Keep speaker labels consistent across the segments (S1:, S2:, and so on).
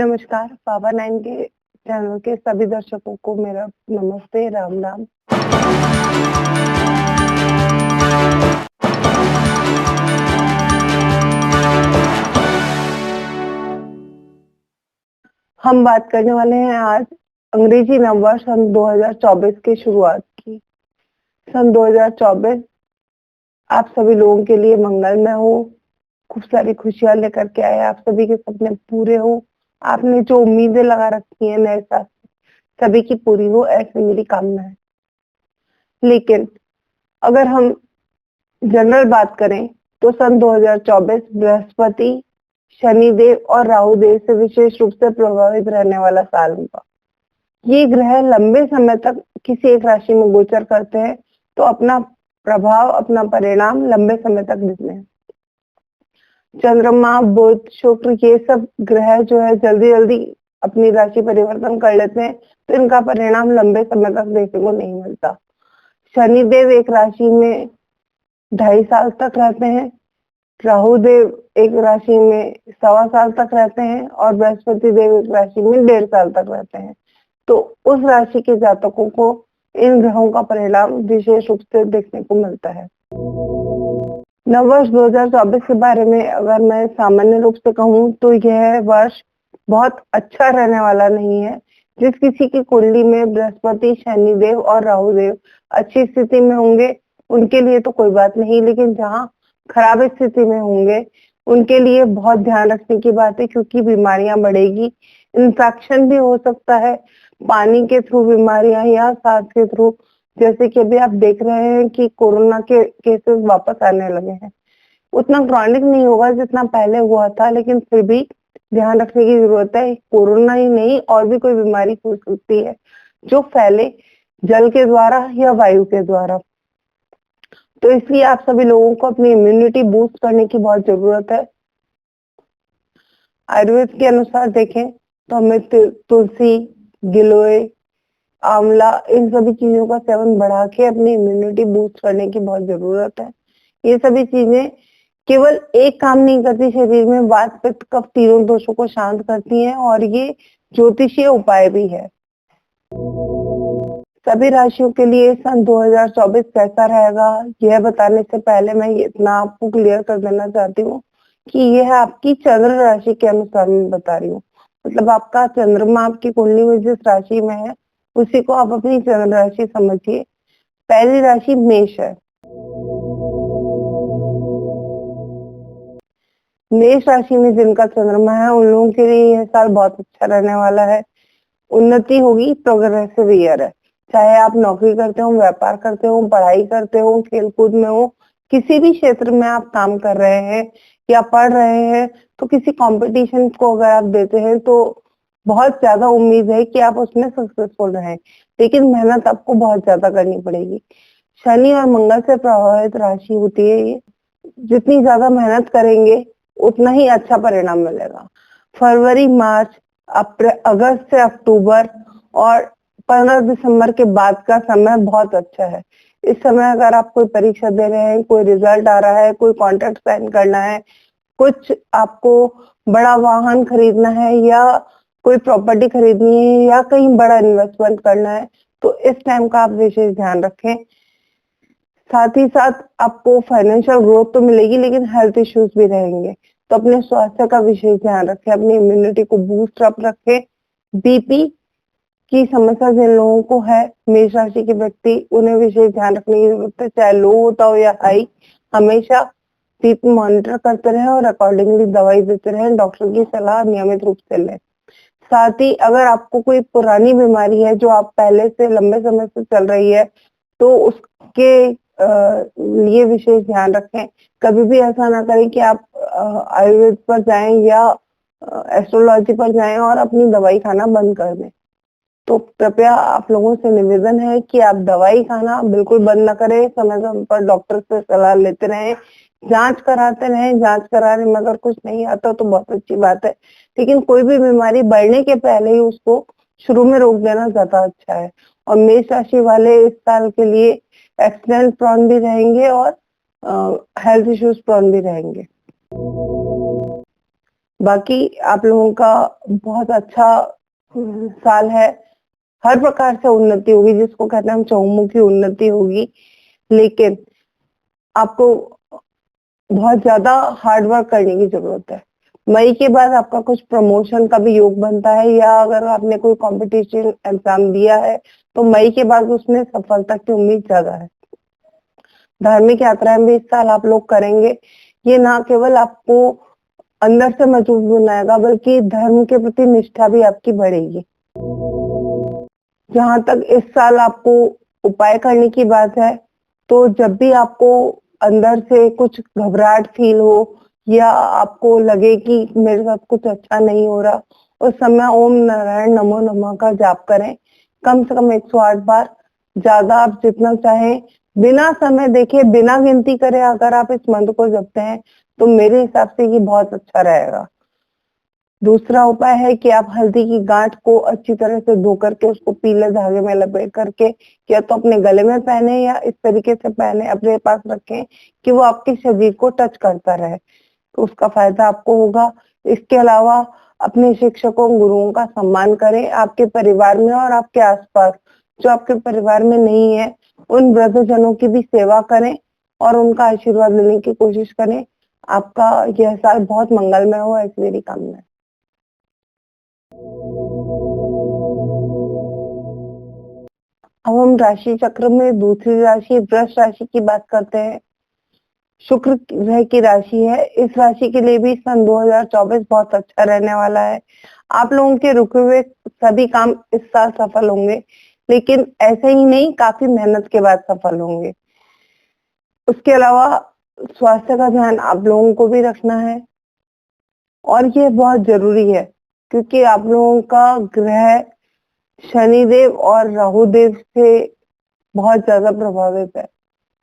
S1: नमस्कार, पावर 9 के चैनल के सभी दर्शकों को मेरा नमस्ते, राम राम। हम बात करने वाले हैं आज अंग्रेजी नववर्ष सन 2024 की शुरुआत की। सन 2024 आप सभी लोगों के लिए मंगलमय हो, खूब सारी खुशियाँ लेकर के आए, आप सभी के सपने पूरे हो, आपने जो उम्मीदें लगा रखी हैं नए साल से, सभी की पूरी हो, ऐसी मेरी कामना है। लेकिन अगर हम जनरल बात करें तो सन 2024 बृहस्पति, शनिदेव और राहु देव से विशेष रूप से प्रभावित रहने वाला साल होगा। ये ग्रह लंबे समय तक किसी एक राशि में गोचर करते हैं तो अपना प्रभाव, अपना परिणाम लंबे समय तक दिखते हैं। चंद्रमा, बुध, शुक्र ये सब ग्रह जो है जल्दी जल्दी अपनी राशि परिवर्तन कर लेते हैं तो इनका परिणाम लंबे समय तक देखने को नहीं मिलता। शनिदेव एक राशि में 2.5 साल तक रहते हैं, राहु देव एक राशि में 1.25 साल तक रहते हैं और बृहस्पति देव एक राशि में 1.5 साल तक रहते हैं। तो उस राशि के जातकों को इन ग्रहों का परिणाम विशेष रूप से देखने को मिलता है। नववर्ष 2024 के बारे में अगर मैं सामान्य रूप से कहूँ तो यह वर्ष बहुत अच्छा रहने वाला नहीं है। जिस किसी की कुंडली में बृहस्पति, शनिदेव और राहु देव अच्छी स्थिति में होंगे उनके लिए तो कोई बात नहीं, लेकिन जहाँ खराब स्थिति में होंगे उनके लिए बहुत ध्यान रखने की बात है, क्योंकि बीमारियां बढ़ेगी, इन्फेक्शन भी हो सकता है, पानी के थ्रू बीमारियां या सांस के थ्रू, जैसे कि अभी आप देख रहे हैं कि कोरोना के केसेस वापस आने लगे हैं। उतना क्रॉनिक नहीं होगा जितना पहले हुआ था, लेकिन फिर भी ध्यान रखने की जरूरत है। कोरोना ही नहीं और भी कोई बीमारी हो सकती है जो फैले जल के द्वारा या वायु के द्वारा। तो इसलिए आप सभी लोगों को अपनी इम्यूनिटी बूस्ट करने की बहुत जरूरत है। आयुर्वेद के अनुसार देखें तो हमें तुलसी, गिलोय, आंवला इन सभी चीजों का सेवन बढ़ा के अपनी इम्यूनिटी बूस्ट करने की बहुत जरूरत है। ये सभी चीजें केवल एक काम नहीं करती शरीर में, वात, पित्त, कफ तीनों दोषों को शांत करती हैं और ये ज्योतिषीय उपाय भी है। सभी राशियों के लिए सन 2024 कैसा रहेगा यह बताने से पहले मैं इतना आपको क्लियर कर देना चाहती हूँ कि यह आपकी चंद्र राशि के अनुसार मैं बता रही हूँ। मतलब आपका चंद्रमा आपकी कुंडली में जिस राशि में है उसी को आप अपनी चंद्र राशि समझिए। पहली राशि मेष है। मेष राशि में जिनका चंद्रमा है उन लोगों के लिए यह साल बहुत अच्छा रहने वाला है। उन्नति होगी, प्रोग्रेसिव ईयर है। चाहे आप नौकरी करते हो, व्यापार करते हो, पढ़ाई करते हो, खेलकूद में हो, किसी भी क्षेत्र में आप काम कर रहे हैं या पढ़ रहे हैं, तो किसी कंपटीशन को अगर आप देते हैं तो बहुत ज्यादा उम्मीद है कि आप उसमें सक्सेसफुल रहें, लेकिन मेहनत आपको बहुत ज्यादा करनी पड़ेगी। शनि और मंगल से प्रभावित राशि होती है ये। जितनी ज्यादा मेहनत करेंगे उतना ही अच्छा परिणाम मिलेगा। फरवरी, मार्च, अगस्त से अक्टूबर और 15 दिसंबर के बाद का समय बहुत अच्छा है। इस समय अगर आप कोई परीक्षा दे रहे हैं, कोई रिजल्ट आ रहा है, कोई कॉन्ट्रैक्ट साइन करना है, कुछ आपको बड़ा वाहन खरीदना है या कोई प्रॉपर्टी खरीदनी है या कहीं बड़ा इन्वेस्टमेंट करना है, तो इस टाइम का आप विशेष ध्यान रखें। साथ ही साथ आपको फाइनेंशियल ग्रोथ तो मिलेगी, लेकिन हेल्थ इश्यूज भी रहेंगे, तो अपने स्वास्थ्य का विशेष ध्यान रखें, अपनी इम्यूनिटी को बूस्ट अप रखें। बीपी की समस्या जिन लोगों को है, मेष राशि के व्यक्ति, उन्हें विशेष ध्यान रखने की जरूरत है। चाहे लो होता हो या हाई, हमेशा बीपी मॉनिटर करते रहें और अकॉर्डिंगली दवाई देते रहें। डॉक्टर की सलाह नियमित रूप से लें। साथ ही अगर आपको कोई पुरानी बीमारी है जो आप पहले से लंबे समय से चल रही है तो उसके लिए विशेष ध्यान रखें। कभी भी ऐसा ना करें कि आप आयुर्वेद पर जाएं या एस्ट्रोलॉजी पर जाएं और अपनी दवाई खाना बंद कर दें। तो कृपया आप लोगों से निवेदन है कि आप दवाई खाना बिल्कुल बंद ना करें, समय समय पर डॉक्टर से सलाह लेते रहें, जांच कराते रहें। जांच कराने में अगर कुछ नहीं आता तो बहुत अच्छी बात है, लेकिन कोई भी बीमारी बढ़ने के पहले ही उसको शुरू में रोक देना ज्यादा अच्छा है। और मेष राशि वाले इस साल के लिए एक्सीडेंट प्रोन भी रहेंगे और हेल्थ इश्यूज प्रोन भी रहेंगे। बाकी आप लोगों का बहुत अच्छा साल है। हर प्रकार से उन्नति होगी, जिसको कहते हैं हम चहुमुखी उन्नति होगी। लेकिन आपको बहुत ज्यादा हार्ड वर्क करने की जरूरत है। मई के बाद आपका कुछ प्रमोशन का भी योग बनता है, या अगर आपने कोई कंपटीशन एग्जाम दिया है तो मई के बाद उसमें सफलता की उम्मीद ज्यादा है। धार्मिक यात्राएं भी इस साल आप लोग करेंगे। ये ना केवल आपको अंदर से मजबूत बनाएगा, बल्कि धर्म के प्रति निष्ठा भी आपकी बढ़ेगी। जहां तक इस साल आपको उपाय करने की बात है, तो जब भी आपको अंदर से कुछ घबराहट फील हो या आपको लगे कि मेरे साथ कुछ अच्छा नहीं हो रहा, उस समय ओम नारायण नमो नमः का जाप करें, कम से कम 108 बार। ज्यादा आप जितना चाहें, बिना समय देखे, बिना गिनती करे अगर आप इस मंत्र को जपते हैं तो मेरे हिसाब से ये बहुत अच्छा रहेगा। दूसरा उपाय है कि आप हल्दी की गांठ को अच्छी तरह से धो करके उसको पीले धागे में लपेट करके या तो अपने गले में पहने या इस तरीके से पहने अपने पास रखें कि वो आपके शरीर को टच करता रहे, तो उसका फायदा आपको होगा। इसके अलावा अपने शिक्षकों गुरुओं का सम्मान करें। आपके परिवार में और आपके आसपास जो आपके परिवार में नहीं है, उन वृद्धजनों की भी सेवा करें और उनका आशीर्वाद लेने की कोशिश करें। आपका यह साल बहुत मंगलमय हो, ऐसी मेरी कामना है। अब हम राशि चक्र में दूसरी राशि वृष राशि की बात करते हैं। शुक्र ग्रह की राशि है। इस राशि के लिए भी सन 2024 बहुत अच्छा रहने वाला है। आप लोगों के रुके हुए सभी काम इस साल सफल होंगे, लेकिन ऐसे ही नहीं, काफी मेहनत के बाद सफल होंगे। उसके अलावा स्वास्थ्य का ध्यान आप लोगों को भी रखना है और ये बहुत जरूरी है, क्योंकि आप लोगों का ग्रह शनिदेव और राहु देव से बहुत ज्यादा प्रभावित है।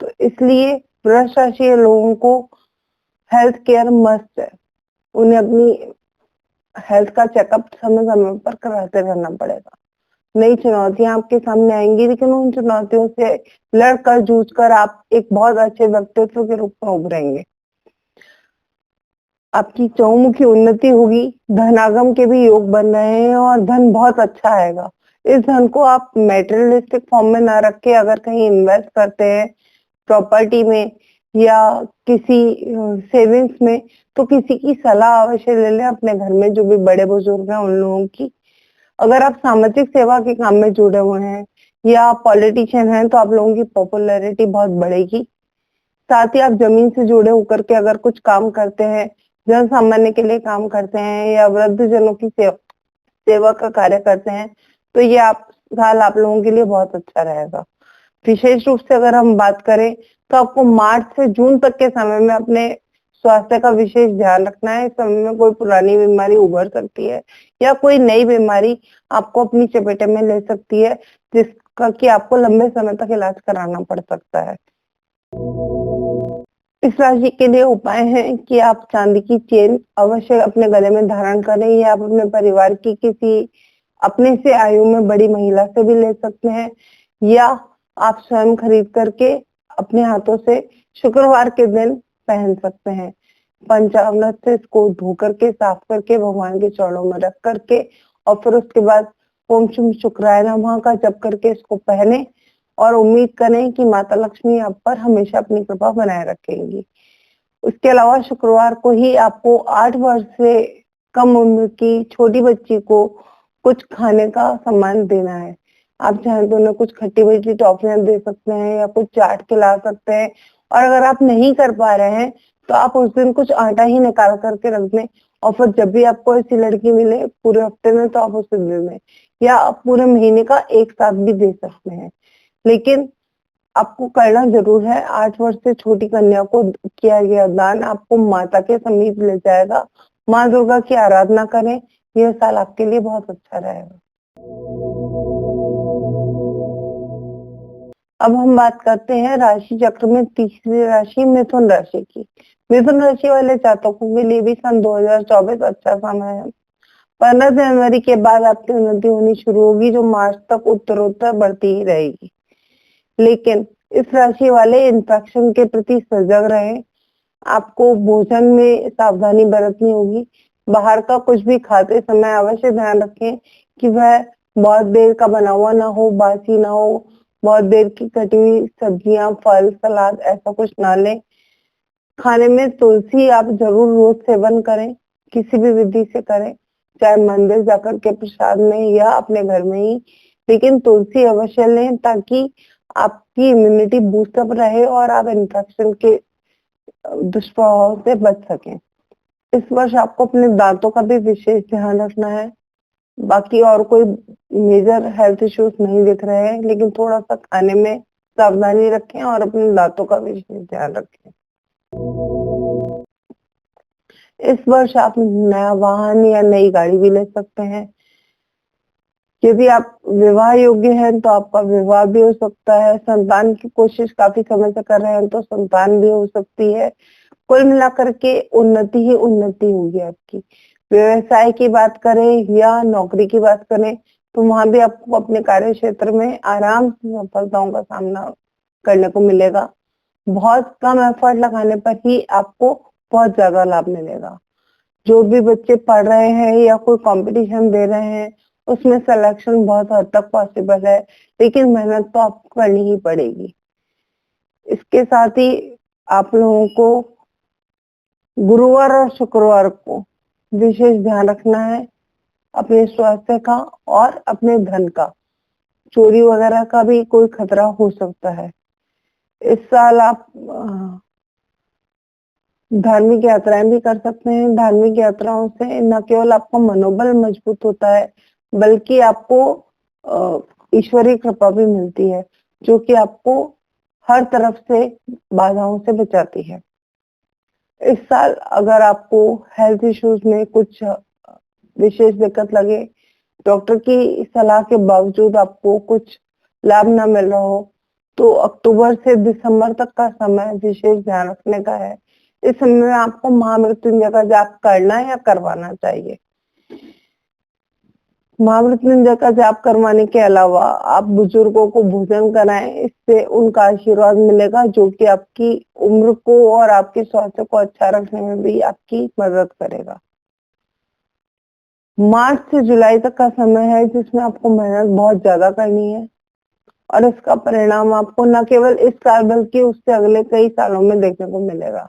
S1: तो इसलिए वृष राशि के लोगों को हेल्थ केयर मस्ट है। उन्हें अपनी हेल्थ का चेकअप समय समय पर कराते रहना पड़ेगा। नई चुनौतियां आपके सामने आएंगी, लेकिन उन चुनौतियों से लड़कर जूझ कर आप एक बहुत अच्छे व्यक्तित्व के रूप में उभरेंगे। आपकी चहुमुखी उन्नति होगी, धनागम के भी योग बन रहे हैं और धन बहुत अच्छा आएगा। इस धन को आप मेटेरियलिस्टिक फॉर्म में ना रख के अगर कहीं इन्वेस्ट करते हैं, प्रॉपर्टी में या किसी सेविंग्स में, तो किसी की सलाह अवश्य ले लें। अपने घर में जो भी बड़े बुजुर्ग हैं उन लोगों की। अगर आप सामाजिक सेवा के काम में जुड़े हुए हैं या पॉलिटिशियन हैं, तो आप लोगों की पॉपुलैरिटी बहुत बढ़ेगी। साथ ही आप जमीन से जुड़े होकर के अगर कुछ काम करते हैं, जन सामान्य के लिए काम करते हैं या वृद्ध जनों की सेवा का कार्य करते हैं, तो ये आप साल आप लोगों के लिए बहुत अच्छा रहेगा। विशेष रूप से अगर हम बात करें तो आपको मार्च से जून तक के समय में अपने स्वास्थ्य का विशेष ध्यान रखना है। इस समय में कोई पुरानी बीमारी उभर सकती है या कोई नई बीमारी आपको अपनी चपेटे में ले सकती है, जिसका कि आपको लंबे समय तक इलाज कराना पड़ सकता है। इस राशि के लिए उपाय है कि आप चांदी की चेन अवश्य अपने गले में धारण करें, या आप अपने परिवार की किसी अपने से आयु में बड़ी महिला से भी ले सकते हैं, या आप स्वयं खरीद करके अपने हाथों से शुक्रवार के दिन पहन सकते हैं। पंचामृत से इसको धो करके साफ करके भगवान के चरणों में रख करके और फिर उसके बाद ओम शुम शुक्राय नमः का जप करके इसको पहने और उम्मीद करें कि माता लक्ष्मी आप पर हमेशा अपनी कृपा बनाए रखेंगी। उसके अलावा शुक्रवार को ही आपको 8 वर्ष से कम उम्र की छोटी बच्ची को कुछ खाने का सामान देना है। आप चाहें तो उन्हें कुछ खट्टी मीठी टॉफियां दे सकते हैं या कुछ चाट खिला सकते हैं। और अगर आप नहीं कर पा रहे हैं तो आप उस दिन कुछ आटा ही निकाल करके रख दें और फिर जब भी आपको ऐसी लड़की मिले पूरे हफ्ते में तो आप उसे दे दें, या आप पूरे महीने का एक साथ भी दे सकते हैं। लेकिन आपको करना जरूर है। 8 वर्ष से छोटी कन्या को किया गया दान आपको माता के समीप ले जाएगा। माँ दुर्गा की आराधना करें, यह साल आपके लिए बहुत अच्छा रहेगा। अब हम बात करते हैं राशि चक्र में तीसरी राशि मिथुन राशि की। मिथुन राशि वाले जातकों के लिए भी सन 2024 अच्छा समय है। 15 जनवरी के बाद आपकी उन्नति होनी शुरू होगी, जो मार्च तक उत्तरोत्तर बढ़ती ही रहेगी। लेकिन इस राशि वाले इन्फेक्शन के प्रति सजग रहें। आपको भोजन में सावधानी बरतनी होगी। बाहर का कुछ भी खाते समय अवश्य ध्यान रखें कि वह बहुत देर का बना हुआ ना हो, बासी ना हो, बहुत देर की कटी हुई सब्जियां, फल, सलाद ऐसा कुछ ना लें। खाने में तुलसी आप जरूर रोज सेवन करें, किसी भी विधि से करें, चाहे मंदिर जाकर के प्रसाद में या अपने घर में ही, लेकिन तुलसी अवश्य लें ताकि आपकी इम्यूनिटी बूस्टअप रहे और आप इन्फेक्शन के दुष्प्रभाव से बच सकें। इस वर्ष आपको अपने दांतों का भी विशेष ध्यान रखना है। बाकी और कोई मेजर हेल्थ इश्यूज नहीं दिख रहे हैं, लेकिन थोड़ा सा खाने में सावधानी रखें और अपने दांतों का विशेष ध्यान रखें। इस वर्ष आप नया वाहन या नई गाड़ी भी ले सकते हैं। यदि आप विवाह योग्य हैं तो आपका विवाह भी हो सकता है। संतान की कोशिश काफी समय से कर रहे हैं तो संतान भी हो सकती है। कुल मिलाकर के उन्नति ही उन्नति होगी आपकी। व्यवसाय की बात करें या नौकरी की बात करें तो वहां भी आपको अपने कार्य क्षेत्र में आराम से सफलताओं का सामना करने को मिलेगा। बहुत कम एफर्ट लगाने पर ही आपको बहुत ज्यादा लाभ मिलेगा। जो भी बच्चे पढ़ रहे हैं या कोई कंपटीशन दे रहे हैं उसमें सिलेक्शन बहुत हद तक पॉसिबल है, लेकिन मेहनत तो आपको करनी ही पड़ेगी। इसके साथ ही आप लोगों को गुरुवार और शुक्रवार को विशेष ध्यान रखना है अपने स्वास्थ्य का और अपने धन का। चोरी वगैरह का भी कोई खतरा हो सकता है। इस साल आप धार्मिक यात्राएं भी कर सकते हैं। धार्मिक यात्राओं से न केवल आपका मनोबल मजबूत होता है बल्कि आपको ईश्वरीय कृपा भी मिलती है जो कि आपको हर तरफ से बाधाओं से बचाती है। इस साल अगर आपको हेल्थ इश्यूज में कुछ विशेष दिक्कत लगे, डॉक्टर की सलाह के बावजूद आपको कुछ लाभ ना मिल रहा हो, तो अक्टूबर से दिसंबर तक का समय विशेष ध्यान रखने का है। इस समय में आपको महामृत्युंजय का जाप करना या करवाना चाहिए। महामृत्युंजय का जाप करवाने के अलावा आप बुजुर्गों को भोजन कराएं, इससे उनका आशीर्वाद मिलेगा जो कि आपकी उम्र को और आपके स्वास्थ्य को अच्छा रखने में भी आपकी मदद करेगा। मार्च से जुलाई तक का समय है जिसमें आपको मेहनत बहुत ज्यादा करनी है और इसका परिणाम आपको न केवल इस साल बल्कि उससे अगले कई सालों में देखने को मिलेगा।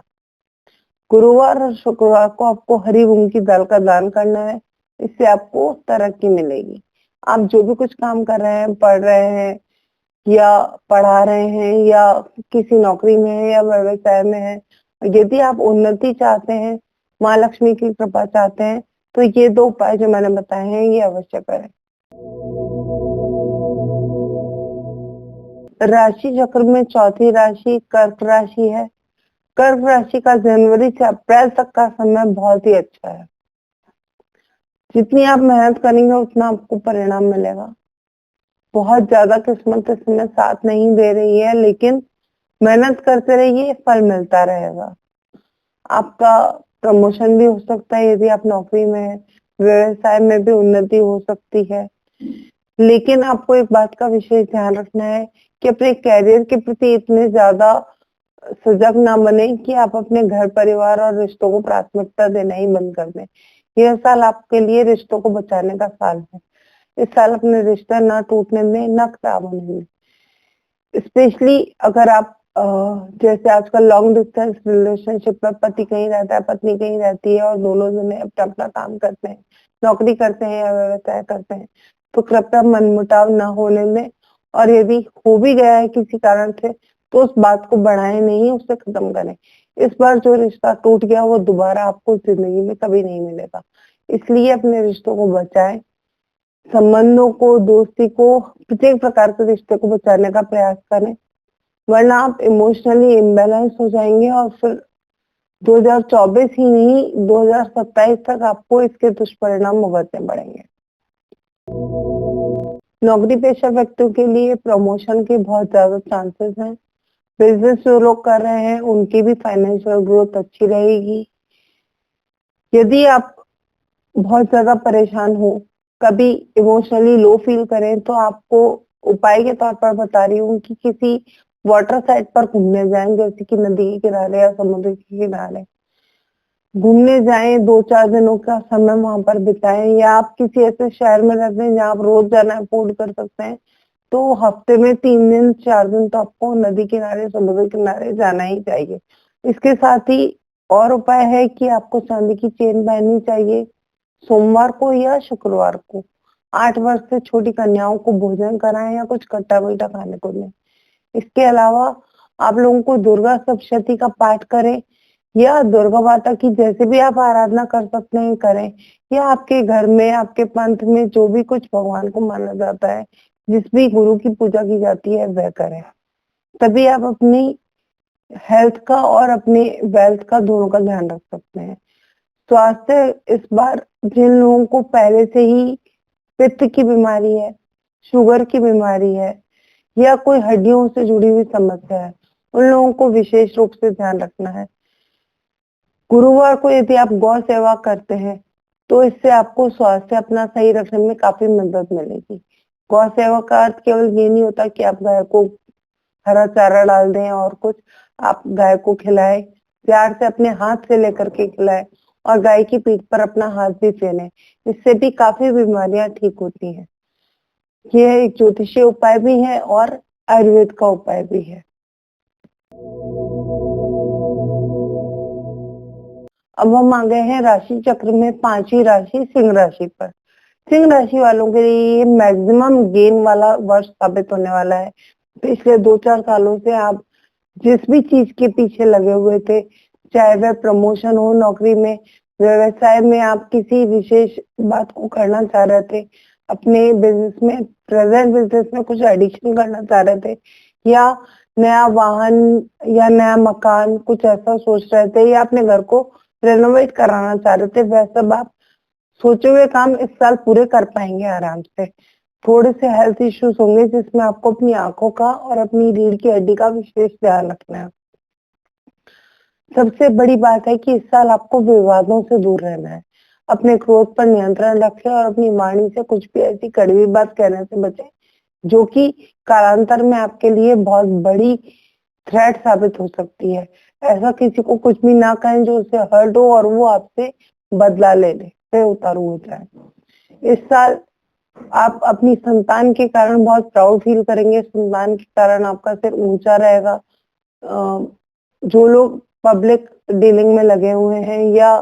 S1: गुरुवार और शुक्रवार को आपको हरी मूंग की दाल का दान करना है, इससे आपको तरक्की मिलेगी। आप जो भी कुछ काम कर रहे हैं, पढ़ रहे हैं या पढ़ा रहे हैं या किसी नौकरी में है या व्यवसाय में है, यदि आप उन्नति चाहते हैं, माँ लक्ष्मी की कृपा चाहते हैं, तो ये 2 उपाय जो मैंने बताए हैं ये अवश्य करें। राशि चक्र में चौथी राशि कर्क राशि है। कर्क राशि का जनवरी से अप्रैल तक का समय बहुत ही अच्छा है। जितनी आप मेहनत करेंगे उतना आपको परिणाम मिलेगा। बहुत ज्यादा किस्मत इसमें साथ नहीं दे रही है, लेकिन मेहनत करते रहिए, फल मिलता रहेगा। आपका प्रमोशन भी हो सकता है यदि आप नौकरी में है, व्यवसाय में भी उन्नति हो सकती है। लेकिन आपको एक बात का विशेष ध्यान रखना है कि अपने कैरियर के प्रति इतने ज्यादा सजग ना बने कि आप अपने घर परिवार और रिश्तों को प्राथमिकता देना ही बंद कर दें। यह साल आपके लिए रिश्तों को बचाने का साल है। इस साल अपने रिश्ते ना टूटने दें, ना खराब होने दें। स्पेशली अगर आप जैसे आजकल लॉन्ग डिस्टेंस रिलेशनशिप में पति कहीं रहता है, पत्नी कहीं रहती है और दोनों जने अपना अपना काम करते हैं, नौकरी करते हैं या व्यवसाय करते हैं, तो कृपया मनमुटाव ना होने दें। और यदि हो भी गया है किसी कारण से तो उस बात को बढ़ाएं नहीं, उसे खत्म करें। इस बार जो रिश्ता टूट गया वो दोबारा आपको जिंदगी में कभी नहीं मिलेगा, इसलिए अपने रिश्तों को बचाएं। संबंधों को, दोस्ती को, प्रत्येक प्रकार के रिश्ते को बचाने का प्रयास करें, वरना आप इमोशनली इम्बैलेंस हो जाएंगे और फिर 2024 ही नहीं 2027 तक आपको इसके दुष्परिणाम भुगतने पड़ेंगे। नौकरी पेशा व्यक्तियों के लिए प्रमोशन के बहुत ज्यादा चांसेस हैं। बिजनेस जो लोग कर रहे हैं उनकी भी फाइनेंशियल ग्रोथ अच्छी रहेगी। यदि आप बहुत ज्यादा परेशान हो, कभी इमोशनली लो फील करें, तो आपको उपाय के तौर पर बता रही हूँ कि किसी वाटर साइड पर घूमने जाएं, जैसे कि नदी के किनारे या समुद्र के किनारे। घूमने जाएं, 2-4 दिनों का समय वहां पर बिताएं, या आप किसी ऐसे शहर में रहते हैं जहाँ आप रोज जाना अफोर्ड कर सकते हैं, तो हफ्ते में 3 दिन 4 दिन तो आपको नदी किनारे, समुद्र किनारे जाना ही चाहिए। इसके साथ ही और उपाय है कि आपको चांदी की चेन पहननी चाहिए सोमवार को या शुक्रवार को। 8 वर्ष से छोटी कन्याओं को भोजन कराएं या कुछ खट्टा मीठा खाने को दें। इसके अलावा आप लोगों को दुर्गा सप्तशती का पाठ करें, या दुर्गा माता की जैसे भी आप आराधना कर सकते हैं करें, या आपके घर में, आपके पंथ में जो भी कुछ भगवान को माना जाता है, जिस भी गुरु की पूजा की जाती है वह करें। तभी आप अपनी हेल्थ का और अपनी वेल्थ का दोनों का ध्यान रख सकते हैं। स्वास्थ्य इस बार जिन लोगों को पहले से ही पित्त की बीमारी है, शुगर की बीमारी है, या कोई हड्डियों से जुड़ी हुई समस्या है, उन लोगों को विशेष रूप से ध्यान रखना है। गुरुवार को यदि आप गौ सेवा करते हैं तो इससे आपको स्वास्थ्य अपना सही रखने में काफी मदद मिलेगी। गौ सेवा का अर्थ केवल ये नहीं होता कि आप गाय को हरा चारा डाल दें और कुछ, आप गाय को खिलाएं, प्यार से अपने हाथ से लेकर के खिलाएं और गाय की पीठ पर अपना हाथ भी फेरें। इससे भी काफी बीमारियां ठीक होती हैं। यह एक ज्योतिषीय उपाय भी है और आयुर्वेद का उपाय भी है। अब हम आ गए हैं राशि चक्र में 5वीं राशि सिंह राशि पर। सिंह राशि वालों के लिए मैक्सिमम गेन वाला वर्ष साबित होने वाला है। पिछले 2-4 सालों से आप जिस भी चीज के पीछे लगे हुए थे, चाहे वह प्रमोशन हो नौकरी में, व्यवसाय में आप किसी विशेष बात को करना चाह रहे थे, अपने बिजनेस में, प्रेजेंट बिजनेस में कुछ एडिशन करना चाह रहे थे, या नया वाहन या नया मकान कुछ ऐसा सोच रहे थे, या अपने घर को रेनोवेट कराना चाह रहे थे, वह सब आप सोचे हुए काम इस साल पूरे कर पाएंगे आराम से। थोड़े से हेल्थ इश्यूज होंगे जिसमें आपको अपनी आंखों का और अपनी रीढ़ की हड्डी का विशेष ध्यान रखना है। सबसे बड़ी बात है कि इस साल आपको विवादों से दूर रहना है। अपने क्रोध पर नियंत्रण रखें और अपनी वाणी से कुछ भी ऐसी कड़वी बात कहने से बचें जो कि कालांतर में आपके लिए बहुत बड़ी थ्रेट साबित हो सकती है। ऐसा किसी को कुछ भी ना कहें जो उससे हर्ट हो और वो आपसे बदला ले ले, से उतारू हो जाए। इस साल आप अपनी संतान के कारण बहुत प्राउड फील करेंगे। संतान के कारण आपका सिर ऊंचा रहेगा। जो लोग पब्लिक डीलिंग में लगे हुए हैं या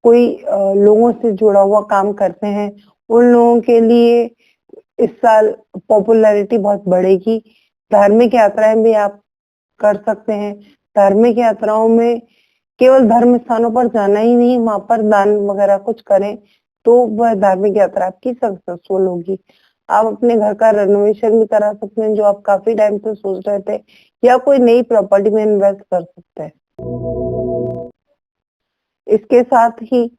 S1: कोई लोगों से जुड़ा हुआ काम करते हैं, उन लोगों के लिए इस साल पॉपुलैरिटी बहुत बढ़ेगी। धार्मिक यात्राएं भी आप कर सकते हैं। धार्मिक यात्राओं में केवल धर्म स्थानों पर जाना ही नहीं, वहां पर दान वगैरह कुछ करें तो वह धार्मिक यात्रा आपकी सक्सेसफुल होगी। आप अपने घर का रेनोवेशन भी करा सकते हैं जो आप काफी टाइम से सोच रहे थे, या कोई नई प्रॉपर्टी में इन्वेस्ट कर सकते हैं। इसके साथ ही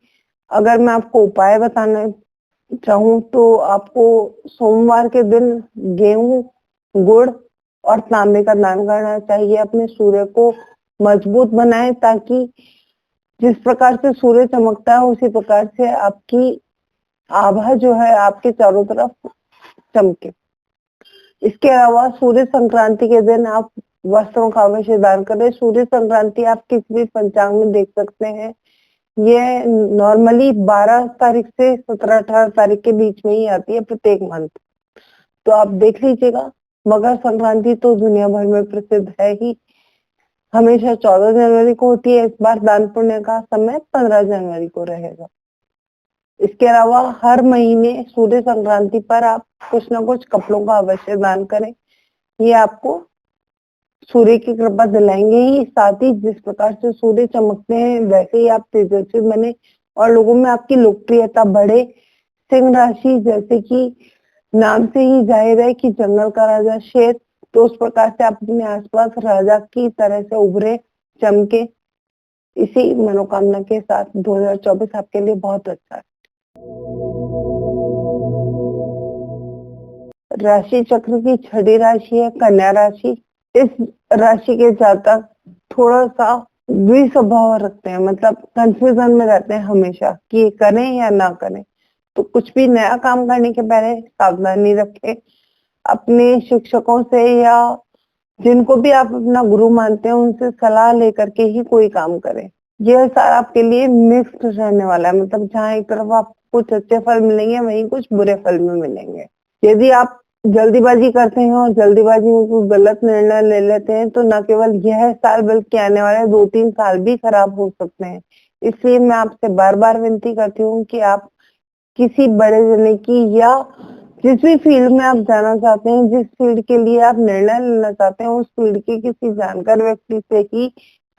S1: अगर मैं आपको उपाय बताना चाहूँ तो आपको सोमवार के दिन गेहूं, गुड़ और तांबे का दान करना चाहिए। अपने सूर्य को मजबूत बनाएं ताकि जिस प्रकार से सूर्य चमकता है उसी प्रकार से आपकी आभा जो है आपके चारों तरफ चमके। इसके अलावा सूर्य संक्रांति के दिन आप वस्त्रों का अवश्य दान करें। सूर्य संक्रांति आप किसी भी पंचांग में देख सकते हैं। ये नॉर्मली 12 तारीख से 17-18 तारीख के बीच में ही आती है प्रत्येक मंथ, तो आप देख लीजिएगा। मकर संक्रांति तो दुनिया भर में प्रसिद्ध है ही, हमेशा 14 जनवरी को होती है। इस बार दान पुण्य का समय 15 जनवरी को रहेगा। इसके अलावा हर महीने सूर्य संक्रांति पर आप कुछ ना कुछ कपड़ों का अवश्य दान करें। ये आपको सूर्य की कृपा दिलाएंगे ही, साथ ही जिस प्रकार से सूर्य चमकते हैं वैसे ही आप तेजस्वी बने और लोगों में आपकी लोकप्रियता बढ़े। सिंह राशि जैसे कि नाम से ही जाहिर है कि जंगल का राजा शेर, तो उस प्रकार से आप अपने आसपास राजा की तरह से उभरे, चमके। इसी मनोकामना के साथ 2024 आपके लिए बहुत अच्छा है। राशि चक्र की 6ठी राशि है कन्या राशि। इस राशि के जातक थोड़ा सा द्विस्वभाव रखते हैं, मतलब कंफ्यूजन में रहते हैं हमेशा कि करें या ना करें। तो कुछ भी नया काम करने के पहले सावधानी रखें। अपने शिक्षकों से या जिनको भी आप अपना गुरु मानते हैं उनसे सलाह लेकर के ही कोई काम करें। यह साल आपके लिए मिक्स्ड रहने वाला है, मतलब जहाँ एक तरफ आप कुछ अच्छे फल मिलेंगे वहीं कुछ बुरे फल में मिलेंगे। यदि आप जल्दीबाजी करते हैं और जल्दीबाजी में कोई गलत निर्णय ले लेते हैं तो न केवल यह साल बल्कि आने वाले 2-3 साल भी खराब हो सकते हैं। इसलिए मैं आपसे बार बार विनती करती हूँ कि आप किसी बड़े जने की या जिस भी फील्ड में आप जाना चाहते हैं, जिस फील्ड के लिए आप निर्णय लेना चाहते हैं, उस फील्ड के किसी जानकार व्यक्ति से ही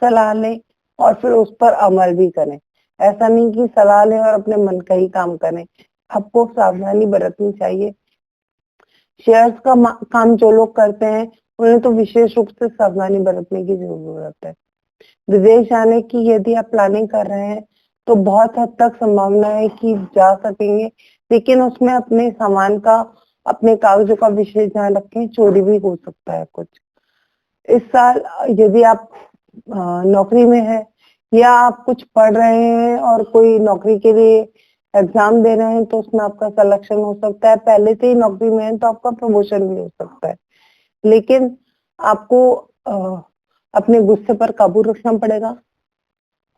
S1: सलाह लें और फिर उस पर अमल भी करें। ऐसा नहीं कि सलाह लें और अपने मन का ही काम करें। आपको सावधानी बरतनी चाहिए। शेयर्स का काम जो लोग करते हैं उन्हें तो विशेष रूप से सावधानी बरतने की जरूरत है। विदेश जाने की यदि आप प्लानिंग कर रहे हैं तो बहुत हद तक संभावना है कि जा सकेंगे, लेकिन उसमें अपने सामान का, अपने कागजों का विशेष ध्यान रखें, चोरी भी हो सकता है कुछ। इस साल यदि आप नौकरी में है या आप कुछ पढ़ रहे हैं और कोई नौकरी के लिए एग्जाम दे रहे हैं तो उसमें आपका सिलेक्शन हो सकता है। पहले से ही नौकरी में है तो आपका प्रमोशन भी हो सकता है, लेकिन आपको अपने गुस्से पर काबू रखना पड़ेगा।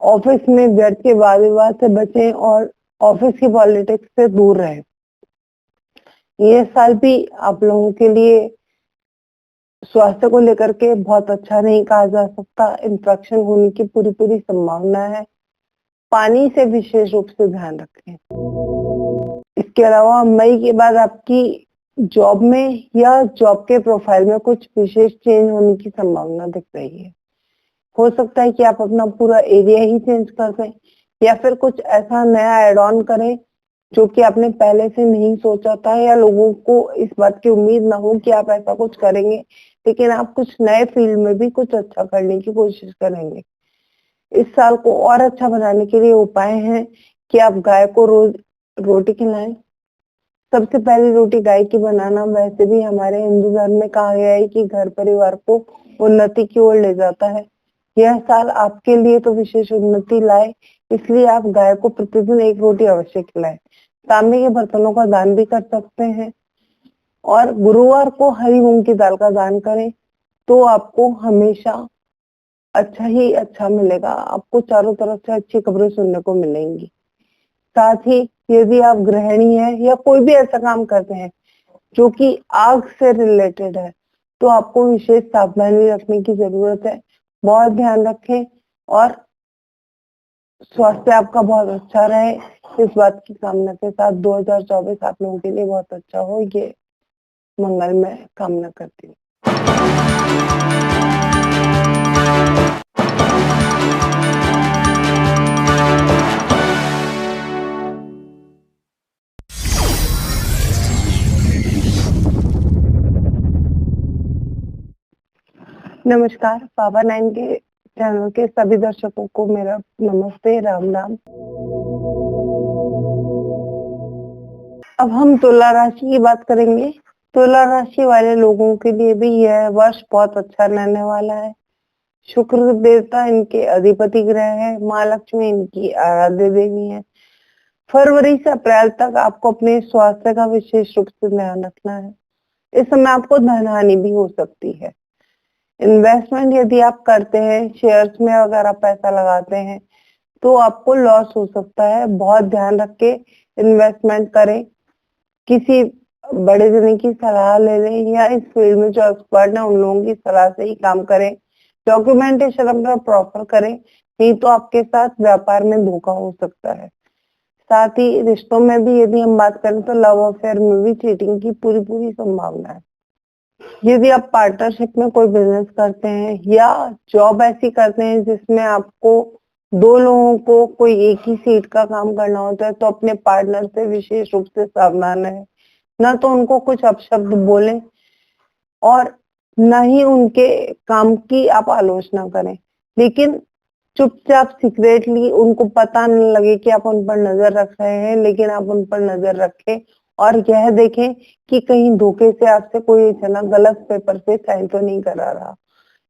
S1: ऑफिस में व्यर्थ के वाद विवाद से बचें और ऑफिस की पॉलिटिक्स से दूर रहें। ये साल भी आप लोगों के लिए स्वास्थ्य को लेकर के बहुत अच्छा नहीं कहा जा सकता। इन्फेक्शन होने की पूरी संभावना है। पानी से विशेष रूप से ध्यान रखें। इसके अलावा मई के बाद आपकी जॉब में या जॉब के प्रोफाइल में कुछ विशेष चेंज होने की संभावना दिख रही है। हो सकता है कि आप अपना पूरा एरिया ही चेंज कर दें या फिर कुछ ऐसा नया एड ऑन करें जो कि आपने पहले से नहीं सोचा था, या लोगों को इस बात की उम्मीद ना हो कि आप ऐसा कुछ करेंगे, लेकिन आप कुछ नए फील्ड में भी कुछ अच्छा करने की कोशिश करेंगे। इस साल को और अच्छा बनाने के लिए उपाय हैं कि आप गाय को रोज रोटी खिलाएं। सबसे पहली रोटी गाय की बनाना वैसे भी हमारे हिंदू धर्म में कहा गया है कि घर परिवार को उन्नति की ओर ले जाता है। यह साल आपके लिए तो विशेष उन्नति लाए, इसलिए आप गाय को प्रतिदिन एक रोटी अवश्य खिलाएं। तांबे के बर्तनों का दान भी कर सकते हैं और गुरुवार को हरी मूंग की दाल का दान करें तो आपको हमेशा अच्छा ही अच्छा मिलेगा। आपको चारों तरफ से अच्छी खबरें सुनने को मिलेंगी। साथ ही यदि आप गृहिणी हैं या कोई भी ऐसा काम करते हैं जो कि आग से रिलेटेड है तो आपको विशेष सावधानी रखने की जरूरत है। बहुत ध्यान रखें और स्वास्थ्य आपका बहुत अच्छा रहे। इस बात की कामना के साथ 2024 आप लोगों के लिए बहुत अच्छा हो, ये मंगल में कामना करती हूँ। नमस्कार, बाबा 9 के चैनल के सभी दर्शकों को मेरा नमस्ते, राम राम। अब हम तुला राशि की बात करेंगे। तुला राशि वाले लोगों के लिए भी यह वर्ष बहुत अच्छा रहने वाला है। शुक्र देवता इनके अधिपति ग्रह है। माँ लक्ष्मी इनकी आराध्य देवी है। फरवरी से अप्रैल तक आपको अपने स्वास्थ्य का विशेष रूप से ध्यान रखना है। इस समय आपको धन हानि भी हो सकती है। इन्वेस्टमेंट यदि आप करते हैं, शेयर्स में अगर आप पैसा लगाते हैं तो आपको लॉस हो सकता है। बहुत ध्यान रख के इन्वेस्टमेंट करें। किसी बड़े जने की सलाह ले लें या इस फील्ड में जो एक्सपर्ट है उन लोगों की सलाह से ही काम करें। डॉक्यूमेंटेशन अपना प्रॉपर करें, नहीं तो आपके साथ व्यापार में धोखा हो सकता है। साथ ही रिश्तों में भी यदि हम बात करें तो लव अफेयर में भी चीटिंग की पूरी संभावना है। यदि आप पार्टनरशिप में कोई बिजनेस करते हैं या जॉब ऐसी करते हैं जिसमें आपको 2 लोगों को कोई एक ही सीट का काम करना होता है तो अपने पार्टनर से विशेष रूप से सावधान रहें। ना तो उनको कुछ अपशब्द बोलें और न ही उनके काम की आप आलोचना करें, लेकिन चुपचाप सीक्रेटली, उनको पता नहीं लगे कि आप उन पर नजर रख रहे हैं, लेकिन आप उन पर नजर रखें और यह देखें कि कहीं धोखे से आपसे कोई जना गलत पेपर पे साइन तो नहीं करा रहा।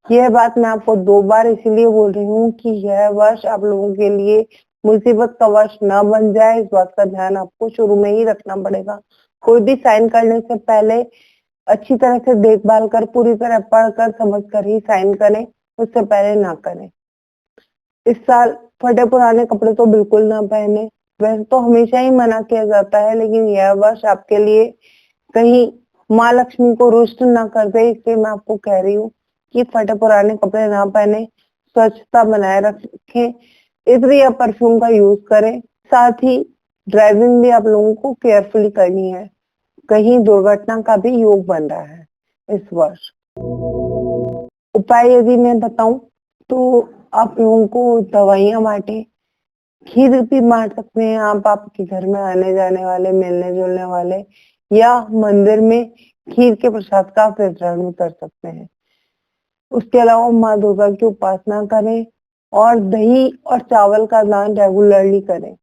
S1: यह बात मैं आपको 2 बार इसीलिए बोल रही हूँ कि यह वर्ष आप लोगों के लिए मुसीबत का वर्ष न बन जाए। इस बात का ध्यान आपको शुरू में ही रखना पड़ेगा। कोई भी साइन करने से पहले अच्छी तरह से देखभाल कर, पूरी तरह पढ़कर समझ कर ही साइन करें, उससे पहले ना करें। इस साल फटे पुराने कपड़े तो बिल्कुल ना पहने। वैसे तो हमेशा ही मना किया जाता है, लेकिन यह वर्ष आपके लिए कहीं माँ लक्ष्मी को रुष्ट ना कर दे, इसलिए मैं आपको कह रही हूँ कि फटे पुराने कपड़े ना पहने, स्वच्छता बनाए रखें, इत्र या परफ्यूम का यूज करें। साथ ही ड्राइविंग भी आप लोगों को केयरफुली करनी है, कहीं दुर्घटना का भी योग बन रहा है इस वर्ष। उपाय यदि मैं बताऊं तो आप लोगों को दवाइयां बांटे, खीर भी बांट सकते हैं आप आपके घर में आने जाने वाले, मिलने जुलने वाले, या मंदिर में खीर के प्रसाद का आप वितरण भी कर सकते हैं। उसके अलावा माँ दुर्गा की उपासना करें और दही और चावल का दान रेगुलरली करें।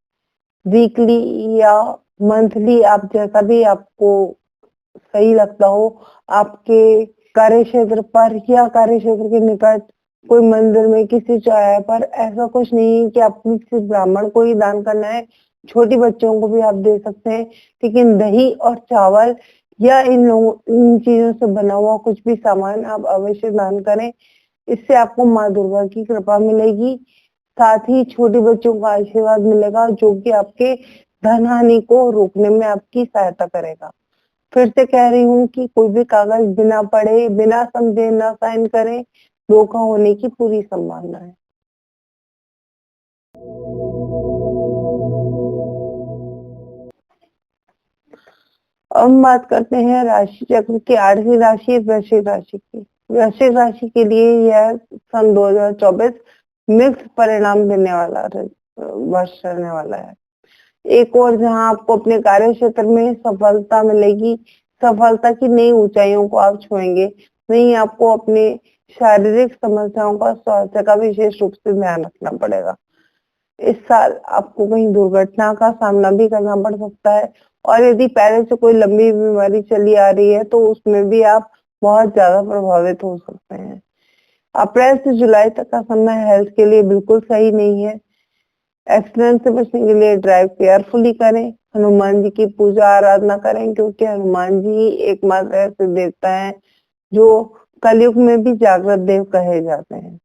S1: वीकली या मंथली, आप जैसा भी आपको सही लगता हो, आपके कार्य क्षेत्र पर या कार्य क्षेत्र के निकट कोई मंदिर में, किसी चौराहे पर, ऐसा कुछ नहीं है कि आपको सिर्फ ब्राह्मण को ही दान करना है, छोटी बच्चों को भी आप दे सकते हैं। लेकिन दही और चावल या इन चीजों से बना हुआ कुछ भी सामान आप अवश्य दान करें, इससे आपको माँ दुर्गा की कृपा मिलेगी। साथ ही छोटे बच्चों का आशीर्वाद मिलेगा, जो कि आपके धन हानि को रोकने में आपकी सहायता करेगा। फिर से कह रही हूँ कि कोई भी कागज बिना पढ़े, बिना समझे ना साइन करें, धोखा होने की पूरी संभावना है। अब हम बात करते हैं राशि चक्र की 8वीं राशि वृश्चिक राशि की। वृश्चिक राशि के लिए यह सन 2024 मिक्स परिणाम देने वाला वर्ष रहने वाला है। एक और जहां आपको अपने कार्य क्षेत्र में सफलता मिलेगी, सफलता की नई ऊंचाइयों को आप छुएंगे, वहीं आपको अपने शारीरिक समस्याओं का, स्वास्थ्य का विशेष रूप से ध्यान रखना पड़ेगा। इस साल आपको कहीं दुर्घटना का सामना भी करना पड़ सकता है, और यदि पहले से कोई लंबी बीमारी चली आ रही है तो उसमें भी आप बहुत ज्यादा प्रभावित हो सकते हैं। अप्रैल से जुलाई तक का समय हेल्थ के लिए बिल्कुल सही नहीं है। एक्सीडेंट से बचने के लिए ड्राइव केयरफुली करें, हनुमान जी की पूजा आराधना करें, क्योंकि हनुमान जी ही एकमात्र ऐसे देवता हैं जो कलयुग में भी जागृत देव कहे जाते हैं।